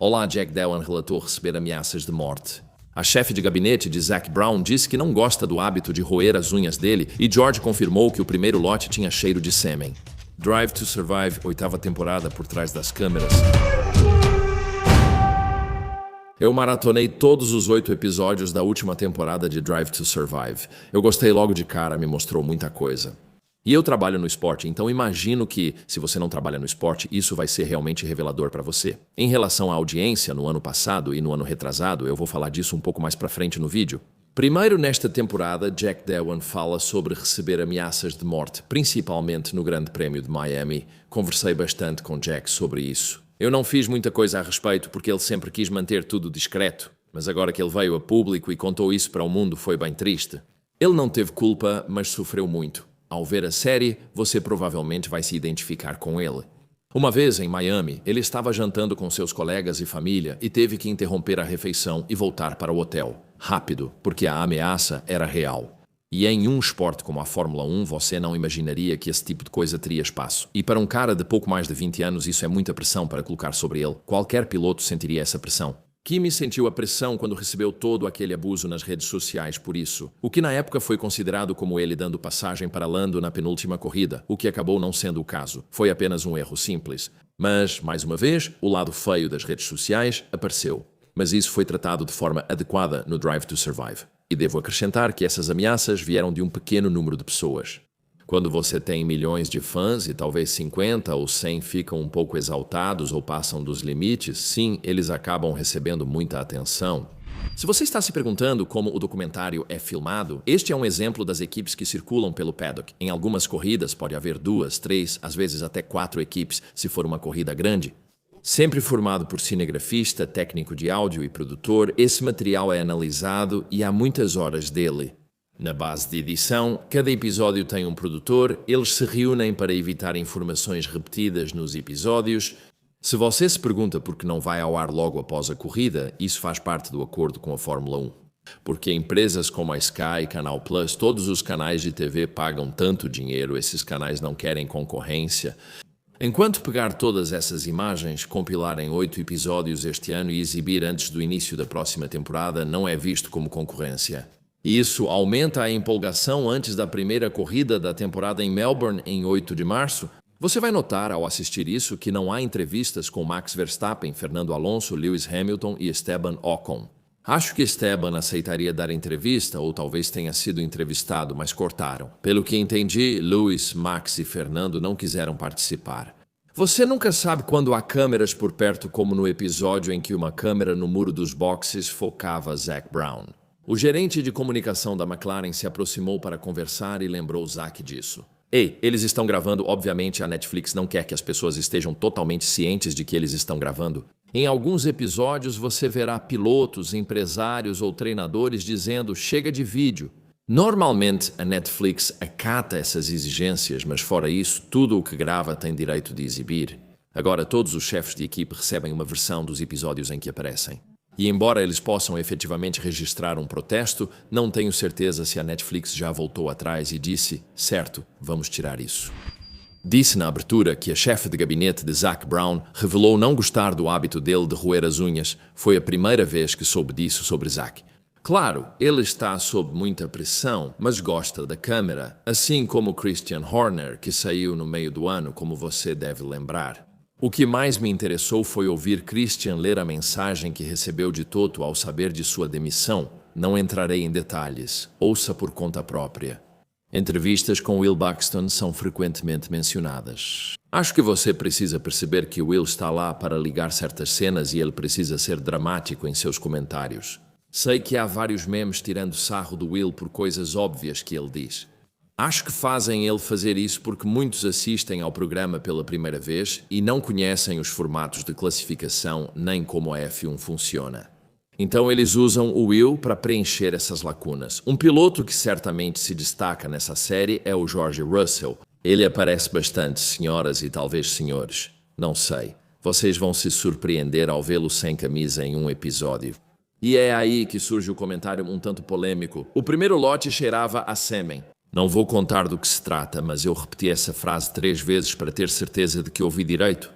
Olá, Jack Dillon relatou receber ameaças de morte. A chefe de gabinete de Zac Brown disse que não gosta do hábito de roer as unhas dele e George confirmou que o primeiro lote tinha cheiro de sêmen. Drive to Survive, 8ª temporada por trás das câmeras. Eu maratonei todos os 8 episódios da última temporada de Drive to Survive. Eu gostei logo de cara, me mostrou muita coisa. E eu trabalho no esporte, então imagino que, se você não trabalha no esporte, isso vai ser realmente revelador para você. Em relação à audiência, no ano passado e no ano retrasado, eu vou falar disso um pouco mais para frente no vídeo. Primeiro, nesta temporada, Jack Dillon fala sobre receber ameaças de morte, principalmente no Grande Prémio de Miami. Conversei bastante com Jack sobre isso. Eu não fiz muita coisa a respeito porque ele sempre quis manter tudo discreto, mas agora que ele veio a público e contou isso para o mundo foi bem triste. Ele não teve culpa, mas sofreu muito. Ao ver a série, você provavelmente vai se identificar com ele. Uma vez, em Miami, ele estava jantando com seus colegas e família e teve que interromper a refeição e voltar para o hotel. Rápido, porque a ameaça era real. E em um esporte como a Fórmula 1, você não imaginaria que esse tipo de coisa teria espaço. E para um cara de pouco mais de 20 anos, isso é muita pressão para colocar sobre ele. Qualquer piloto sentiria essa pressão. Kimi sentiu a pressão quando recebeu todo aquele abuso nas redes sociais por isso, o que na época foi considerado como ele dando passagem para Lando na penúltima corrida, o que acabou não sendo o caso. Foi apenas um erro simples. Mas, mais uma vez, o lado feio das redes sociais apareceu. Mas isso foi tratado de forma adequada no Drive to Survive. E devo acrescentar que essas ameaças vieram de um pequeno número de pessoas. Quando você tem milhões de fãs e talvez 50 ou 100 ficam um pouco exaltados ou passam dos limites, sim, eles acabam recebendo muita atenção. Se você está se perguntando como o documentário é filmado, este é um exemplo das equipes que circulam pelo paddock. Em algumas corridas pode haver 2, 3, às vezes até 4 equipes, se for uma corrida grande. Sempre formado por cinegrafista, técnico de áudio e produtor, esse material é analisado e há muitas horas dele. Na base de edição, cada episódio tem um produtor, eles se reúnem para evitar informações repetidas nos episódios. Se você se pergunta por que não vai ao ar logo após a corrida, isso faz parte do acordo com a Fórmula 1. Porque empresas como a Sky, Canal Plus, todos os canais de TV pagam tanto dinheiro, esses canais não querem concorrência. Enquanto pegar todas essas imagens, compilar em 8 episódios este ano e exibir antes do início da próxima temporada não é visto como concorrência. Isso aumenta a empolgação antes da primeira corrida da temporada em Melbourne, em 8 de março. Você vai notar, ao assistir isso, que não há entrevistas com Max Verstappen, Fernando Alonso, Lewis Hamilton e Esteban Ocon. Acho que Esteban aceitaria dar entrevista, ou talvez tenha sido entrevistado, mas cortaram. Pelo que entendi, Lewis, Max e Fernando não quiseram participar. Você nunca sabe quando há câmeras por perto, como no episódio em que uma câmera no muro dos boxes focava Zac Brown. O gerente de comunicação da McLaren se aproximou para conversar e lembrou Zac disso. Ei, eles estão gravando, obviamente a Netflix não quer que as pessoas estejam totalmente cientes de que eles estão gravando. Em alguns episódios você verá pilotos, empresários ou treinadores dizendo chega de vídeo. Normalmente a Netflix acata essas exigências, mas fora isso, tudo o que grava tem direito de exibir. Agora todos os chefes de equipe recebem uma versão dos episódios em que aparecem. E embora eles possam efetivamente registrar um protesto, não tenho certeza se a Netflix já voltou atrás e disse, certo, vamos tirar isso. Disse na abertura que a chefe de gabinete de Zac Brown revelou não gostar do hábito dele de roer as unhas. Foi a primeira vez que soube disso sobre Zac. Claro, ele está sob muita pressão, mas gosta da câmera, assim como Christian Horner, que saiu no meio do ano, como você deve lembrar. O que mais me interessou foi ouvir Christian ler a mensagem que recebeu de Toto ao saber de sua demissão. Não entrarei em detalhes. Ouça por conta própria. Entrevistas com Will Buxton são frequentemente mencionadas. Acho que você precisa perceber que Will está lá para ligar certas cenas e ele precisa ser dramático em seus comentários. Sei que há vários memes tirando sarro do Will por coisas óbvias que ele diz. Acho que fazem ele fazer isso porque muitos assistem ao programa pela primeira vez e não conhecem os formatos de classificação nem como a F1 funciona. Então eles usam o Will para preencher essas lacunas. Um piloto que certamente se destaca nessa série é o George Russell. Ele aparece bastante, senhoras e talvez senhores. Não sei. Vocês vão se surpreender ao vê-lo sem camisa em um episódio. E é aí que surge o comentário um tanto polêmico. O primeiro lote cheirava a sêmen. Não vou contar do que se trata, mas eu repeti essa frase 3 vezes para ter certeza de que ouvi direito.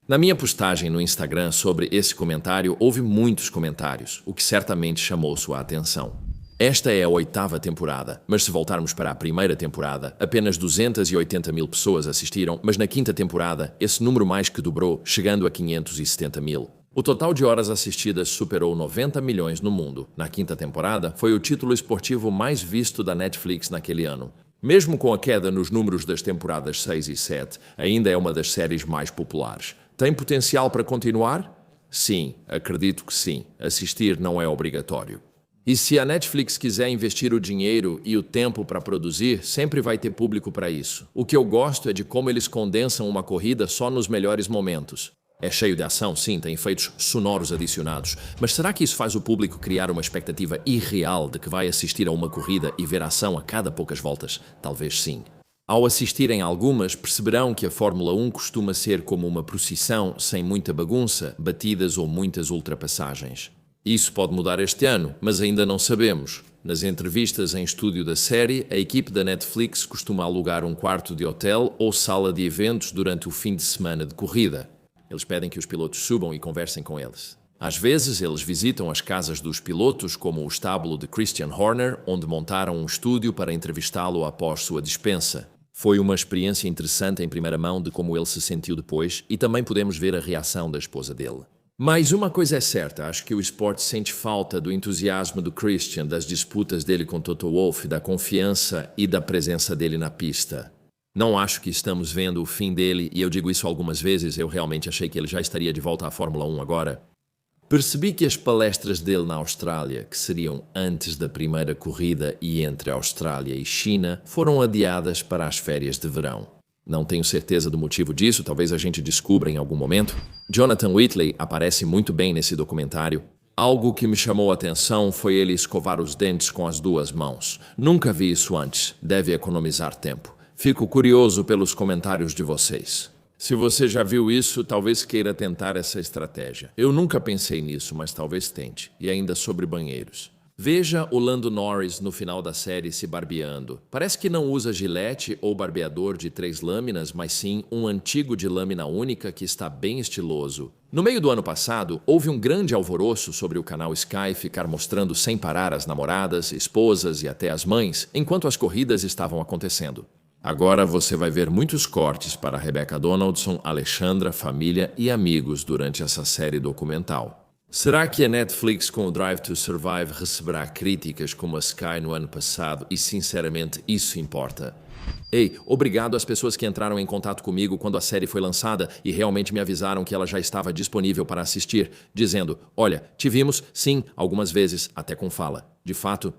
Na minha postagem no Instagram sobre esse comentário, houve muitos comentários, o que certamente chamou sua atenção. Esta é a 8ª temporada, mas se voltarmos para a primeira temporada, apenas 280 mil pessoas assistiram, mas na 5ª temporada, esse número mais que dobrou, chegando a 570 mil. O total de horas assistidas superou 90 milhões no mundo. Na 5ª temporada, foi o título esportivo mais visto da Netflix naquele ano. Mesmo com a queda nos números das temporadas 6 e 7, ainda é uma das séries mais populares. Tem potencial para continuar? Sim, acredito que sim. Assistir não é obrigatório. E se a Netflix quiser investir o dinheiro e o tempo para produzir, sempre vai ter público para isso. O que eu gosto é de como eles condensam uma corrida só nos melhores momentos. É cheio de ação, sim, tem efeitos sonoros adicionados. Mas será que isso faz o público criar uma expectativa irreal de que vai assistir a uma corrida e ver ação a cada poucas voltas? Talvez sim. Ao assistirem a algumas, perceberão que a Fórmula 1 costuma ser como uma procissão, sem muita bagunça, batidas ou muitas ultrapassagens. Isso pode mudar este ano, mas ainda não sabemos. Nas entrevistas em estúdio da série, a equipe da Netflix costuma alugar um quarto de hotel ou sala de eventos durante o fim de semana de corrida. Eles pedem que os pilotos subam e conversem com eles. Às vezes, eles visitam as casas dos pilotos, como o estábulo de Christian Horner, onde montaram um estúdio para entrevistá-lo após sua dispensa. Foi uma experiência interessante em primeira mão de como ele se sentiu depois e também podemos ver a reação da esposa dele. Mas uma coisa é certa, acho que o esporte sente falta do entusiasmo do Christian, das disputas dele com Toto Wolff, da confiança e da presença dele na pista. Não acho que estamos vendo o fim dele, e eu digo isso algumas vezes, eu realmente achei que ele já estaria de volta à Fórmula 1 agora. Percebi que as palestras dele na Austrália, que seriam antes da primeira corrida e entre Austrália e China, foram adiadas para as férias de verão. Não tenho certeza do motivo disso, talvez a gente descubra em algum momento. Jonathan Whitley aparece muito bem nesse documentário. Algo que me chamou a atenção foi ele escovar os dentes com as 2 mãos. Nunca vi isso antes, deve economizar tempo. Fico curioso pelos comentários de vocês. Se você já viu isso, talvez queira tentar essa estratégia. Eu nunca pensei nisso, mas talvez tente. E ainda sobre banheiros. Veja o Lando Norris no final da série se barbeando. Parece que não usa gilete ou barbeador de 3 lâminas, mas sim um antigo de lâmina única que está bem estiloso. No meio do ano passado, houve um grande alvoroço sobre o canal Sky ficar mostrando sem parar as namoradas, esposas e até as mães, enquanto as corridas estavam acontecendo. Agora você vai ver muitos cortes para Rebecca Donaldson, Alexandra, família e amigos durante essa série documental. Será que a Netflix com o Drive to Survive receberá críticas como a Sky no ano passado e, sinceramente, isso importa? Ei, obrigado às pessoas que entraram em contato comigo quando a série foi lançada e realmente me avisaram que ela já estava disponível para assistir, dizendo, olha, te vimos, sim, algumas vezes, até com fala. De fato,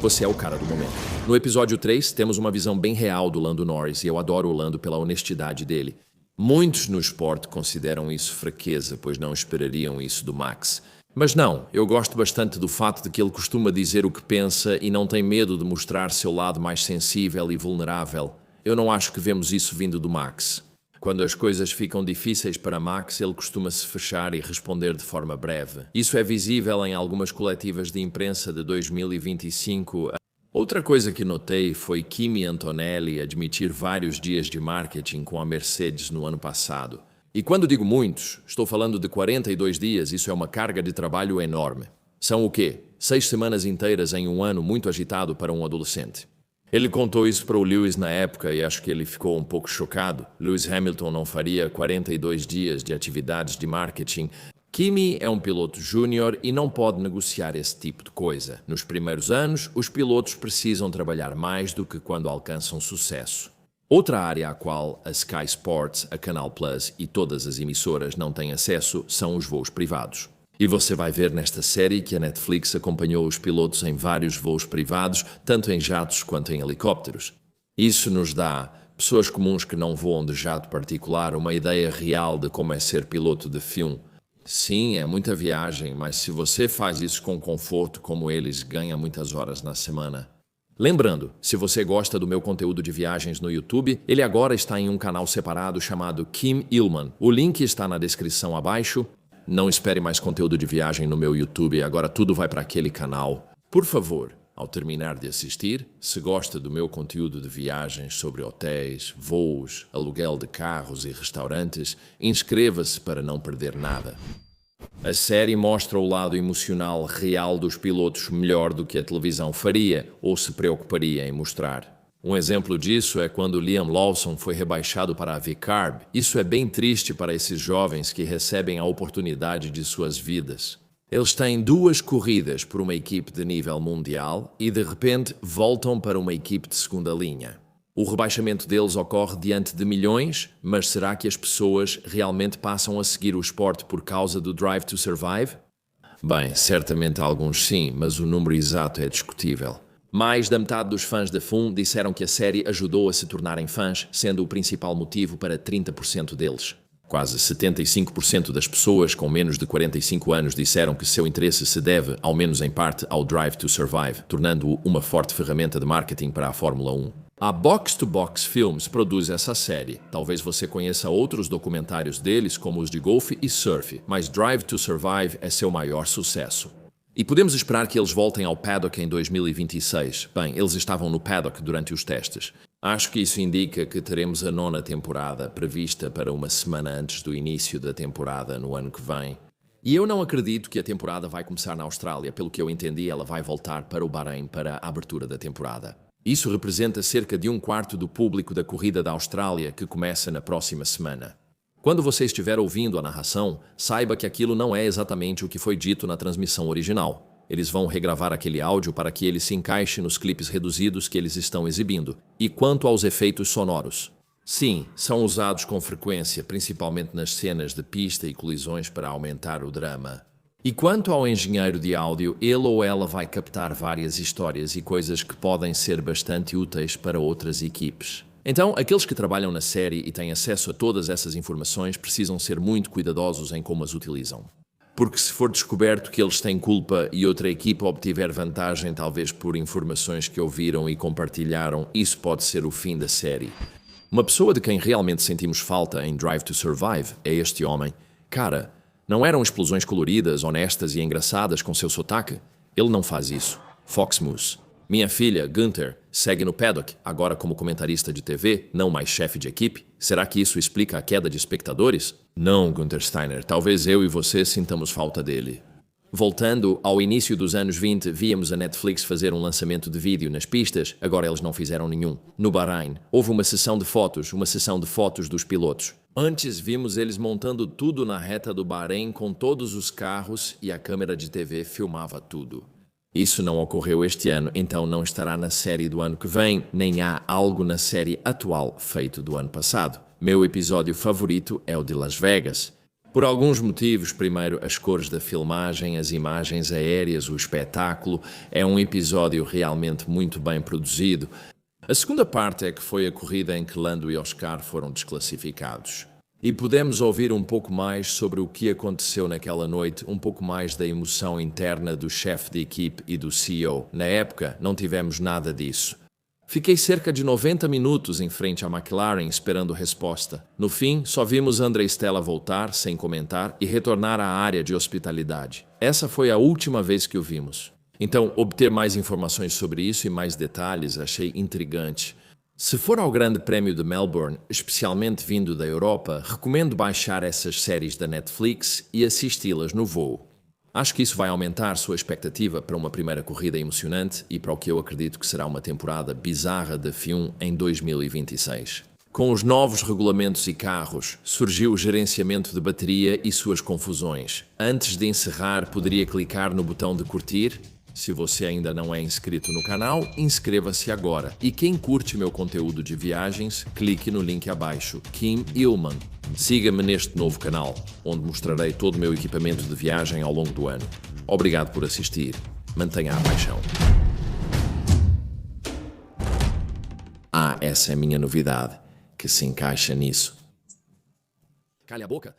você é o cara do momento. No episódio 3, temos uma visão bem real do Lando Norris e eu adoro o Lando pela honestidade dele. Muitos no esporte consideram isso fraqueza, pois não esperariam isso do Max. Mas não, eu gosto bastante do fato de que ele costuma dizer o que pensa e não tem medo de mostrar seu lado mais sensível e vulnerável. Eu não acho que vemos isso vindo do Max. Quando as coisas ficam difíceis para Max, ele costuma se fechar e responder de forma breve. Isso é visível em algumas coletivas de imprensa de 2025. Outra coisa que notei foi Kimi Antonelli admitir vários dias de marketing com a Mercedes no ano passado. E quando digo muitos, estou falando de 42 dias, isso é uma carga de trabalho enorme. São o quê? 6 semanas inteiras em um ano muito agitado para um adolescente. Ele contou isso para o Lewis na época e acho que ele ficou um pouco chocado. Lewis Hamilton não faria 42 dias de atividades de marketing. Kimi é um piloto júnior e não pode negociar esse tipo de coisa. Nos primeiros anos, os pilotos precisam trabalhar mais do que quando alcançam sucesso. Outra área à qual a Sky Sports, a Canal Plus e todas as emissoras não têm acesso são os voos privados. E você vai ver nesta série que a Netflix acompanhou os pilotos em vários voos privados, tanto em jatos quanto em helicópteros. Isso nos dá, pessoas comuns que não voam de jato particular, uma ideia real de como é ser piloto de filme. Sim, é muita viagem, mas se você faz isso com conforto como eles, ganha muitas horas na semana. Lembrando, se você gosta do meu conteúdo de viagens no YouTube, ele agora está em um canal separado chamado Kim Illman. O link está na descrição abaixo. Não espere mais conteúdo de viagem no meu YouTube, agora tudo vai para aquele canal. Por favor, Ao terminar de assistir, se gosta do meu conteúdo de viagens sobre hotéis, voos, aluguel de carros e restaurantes, inscreva-se para não perder nada. A série mostra o lado emocional real dos pilotos melhor do que a televisão faria ou se preocuparia em mostrar. Um exemplo disso é quando Liam Lawson foi rebaixado para a V-Carb. Isso é bem triste para esses jovens que recebem a oportunidade de suas vidas. Eles têm 2 corridas por uma equipe de nível mundial e de repente voltam para uma equipe de segunda linha. O rebaixamento deles ocorre diante de milhões, mas será que as pessoas realmente passam a seguir o esporte por causa do Drive to Survive? Bem, certamente alguns sim, mas o número exato é discutível. Mais da metade dos fãs da F1 disseram que a série ajudou a se tornarem fãs, sendo o principal motivo para 30% deles. Quase 75% das pessoas com menos de 45 anos disseram que seu interesse se deve, ao menos em parte, ao Drive to Survive, tornando-o uma forte ferramenta de marketing para a Fórmula 1. A Box to Box Films produz essa série. Talvez você conheça outros documentários deles, como os de golfe e surf, mas Drive to Survive é seu maior sucesso. E podemos esperar que eles voltem ao paddock em 2026. Bem, eles estavam no paddock durante os testes. Acho que isso indica que teremos a 9ª temporada prevista para uma semana antes do início da temporada no ano que vem. E eu não acredito que a temporada vai começar na Austrália. Pelo que eu entendi, ela vai voltar para o Bahrein para a abertura da temporada. Isso representa cerca de 1/4 do público da corrida da Austrália, que começa na próxima semana. Quando você estiver ouvindo a narração, saiba que aquilo não é exatamente o que foi dito na transmissão original. Eles vão regravar aquele áudio para que ele se encaixe nos clipes reduzidos que eles estão exibindo. E quanto aos efeitos sonoros? Sim, são usados com frequência, principalmente nas cenas de pista e colisões para aumentar o drama. E quanto ao engenheiro de áudio, ele ou ela vai captar várias histórias e coisas que podem ser bastante úteis para outras equipes. Então, aqueles que trabalham na série e têm acesso a todas essas informações precisam ser muito cuidadosos em como as utilizam. Porque se for descoberto que eles têm culpa e outra equipa obtiver vantagem, talvez por informações que ouviram e compartilharam, isso pode ser o fim da série. Uma pessoa de quem realmente sentimos falta em Drive to Survive é este homem. Cara, não eram explosões coloridas, honestas e engraçadas com seu sotaque? Ele não faz isso. Fox Moose. Minha filha, Gunther, segue no paddock, agora como comentarista de TV, não mais chefe de equipe. Será que isso explica a queda de espectadores? Não, Gunther Steiner. Talvez eu e você sintamos falta dele. Voltando ao início dos anos 20, víamos a Netflix fazer um lançamento de vídeo nas pistas, agora eles não fizeram nenhum. No Bahrein, houve uma sessão de fotos dos pilotos. Antes vimos eles montando tudo na reta do Bahrein com todos os carros e a câmera de TV filmava tudo. Isso não ocorreu este ano, então não estará na série do ano que vem, nem há algo na série atual feito do ano passado. Meu episódio favorito é o de Las Vegas. Por alguns motivos, primeiro, as cores da filmagem, as imagens aéreas, o espetáculo, é um episódio realmente muito bem produzido. A segunda parte é que foi a corrida em que Lando e Oscar foram desclassificados. E podemos ouvir um pouco mais sobre o que aconteceu naquela noite, um pouco mais da emoção interna do chefe de equipe e do CEO. Na época, não tivemos nada disso. Fiquei cerca de 90 minutos em frente à McLaren esperando resposta. No fim, só vimos André Stella voltar, sem comentar, e retornar à área de hospitalidade. Essa foi a última vez que o vimos. Então, obter mais informações sobre isso e mais detalhes achei intrigante. Se for ao Grande Prémio de Melbourne, especialmente vindo da Europa, recomendo baixar essas séries da Netflix e assisti-las no voo. Acho que isso vai aumentar sua expectativa para uma primeira corrida emocionante e para o que eu acredito que será uma temporada bizarra de F1 em 2026. Com os novos regulamentos e carros, surgiu o gerenciamento de bateria e suas confusões. Antes de encerrar, poderia clicar no botão de curtir? Se você ainda não é inscrito no canal, inscreva-se agora. E quem curte meu conteúdo de viagens, clique no link abaixo, Kim Illman. Siga-me neste novo canal, onde mostrarei todo o meu equipamento de viagem ao longo do ano. Obrigado por assistir. Mantenha a paixão. Essa é a minha novidade, que se encaixa nisso. Calha a boca.